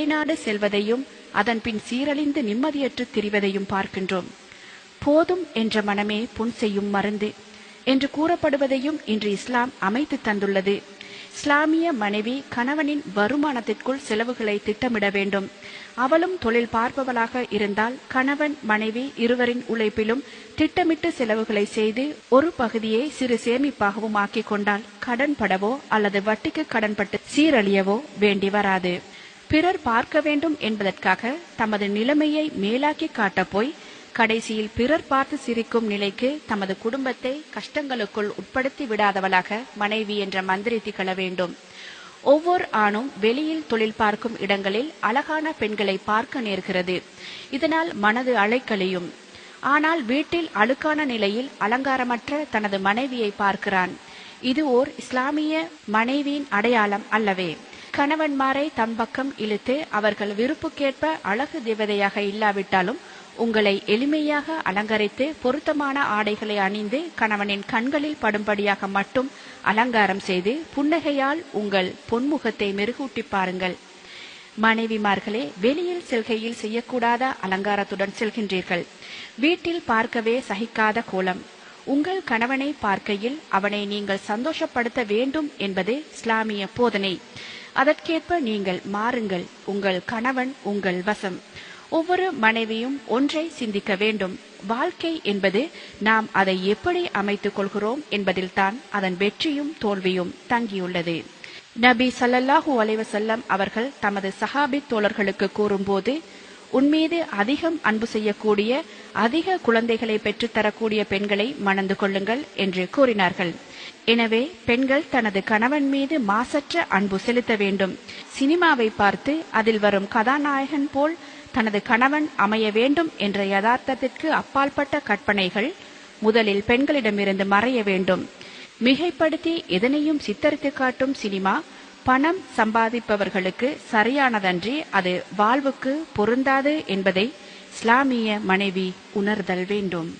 வெளிநாடு செல்வதையும் அதன் பின் சீரழிந்து நிம்மதியற்று திரிவதையும் பார்க்கின்றோம். போதும் என்ற மனமே புண் செய்யும் மருந்து என்று கூறப்படுவதையும் இன்று இஸ்லாம் அமைத்து தந்துள்ளது. இஸ்லாமிய மனைவி கணவனின் வருமானத்திற்குள் செலவுகளை திட்டமிட வேண்டும். அவளும் தொழில் பார்ப்பவளாக இருந்தால் கணவன் மனைவி இருவரின் உழைப்பிலும் திட்டமிட்டு செலவுகளை செய்து ஒரு பகுதியை சிறு சேமிப்பாகவும் ஆக்கிக் கொண்டால் கடன் படவோ அல்லது வட்டிக்கு கடன்பட்டு சீரழியவோ வேண்டி வராது. பிறர் பார்க்க வேண்டும் என்பதற்காக தமது நிலைமையை மேலாக்கி காட்டப் போய் கடைசியில் பிறர் பார்த்து சிரிக்கும் நிலைக்கு தமது குடும்பத்தை கஷ்டங்களுக்குள் உட்படுத்தி விடாதவளாக மனைவி என்ற மந்திரி திகழ வேண்டும். ஒவ்வொரு ஆணும் வெளியில் தொழில் பார்க்கும் இடங்களில் அழகான பெண்களை பார்க்க நேர்கிறது. இதனால் மனது அலைக்கழியும். ஆனால் வீட்டில் அழுக்கான நிலையில் அலங்காரமற்ற தனது மனைவியை பார்க்கிறான். இது ஓர் இஸ்லாமிய மனைவியின் அடையாளம் அல்லவே. கணவன்மாரை தம் பக்கம் இழுத்து அவர்கள் விருப்புக்கேற்ப அழகு தேவதையாக இல்லாவிட்டாலும் உங்களை எளிமையாக அலங்கரித்து பொருத்தமான ஆடைகளை அணிந்து கணவனின் கண்களில் படும்படியாக மட்டும் அலங்காரம் செய்து புன்னகையால் உங்கள் பொன்முகத்தை மெருகூட்டி பாருங்கள். மனைவிமார்களே, வெளியில் செல்கையில் செய்யக்கூடாத அலங்காரத்துடன் செல்கின்றீர்கள். வீட்டில் பார்க்கவே சகிக்காத கோலம். உங்கள் கணவனை பார்க்கையில் அவனை நீங்கள் சந்தோஷப்படுத்த வேண்டும் என்பது இஸ்லாமிய போதனை. அதற்கேற்ப நீங்கள் மாறுங்கள். உங்கள் கணவன் உங்கள் வசம். ஒவ்வொரு மனைவியும் ஒன்றை சிந்திக்க வேண்டும். வாழ்க்கை என்பது நாம் அதை எப்படி அமைத்துக் கொள்கிறோம் என்பதில்தான் அதன் வெற்றியும் தோல்வியும் தங்கியுள்ளது. நபி ஸல்லல்லாஹு அலைஹி வஸல்லம் அவர்கள் தமது சஹாபி தோழர்களுக்கு கூறும்போது, உன்மீது அதிகம் அன்பு செய்யக்கூடிய, அதிக குழந்தைகளை பெற்றுத்தரக்கூடிய பெண்களை மணந்து கொள்ளுங்கள் என்று கூறினார்கள். எனவே பெண்கள் தனது கணவன் மீது மாசற்ற அன்பு செலுத்த வேண்டும். சினிமாவை பார்த்து அதில் வரும் கதாநாயகன் போல் தனது கணவன் அமைய வேண்டும் என்ற யதார்த்தத்திற்கு அப்பாற்பட்ட கற்பனைகள் முதலில் பெண்களிடமிருந்து மறைய வேண்டும். மிகைப்படுத்தி எதனையும் சித்தரித்து காட்டும் சினிமா பணம் சம்பாதிப்பவர்களுக்கு சரியானதன்றி அது வாழ்வுக்கு பொருந்தாது என்பதை இஸ்லாமிய மனைவி உணர்தல் வேண்டும்.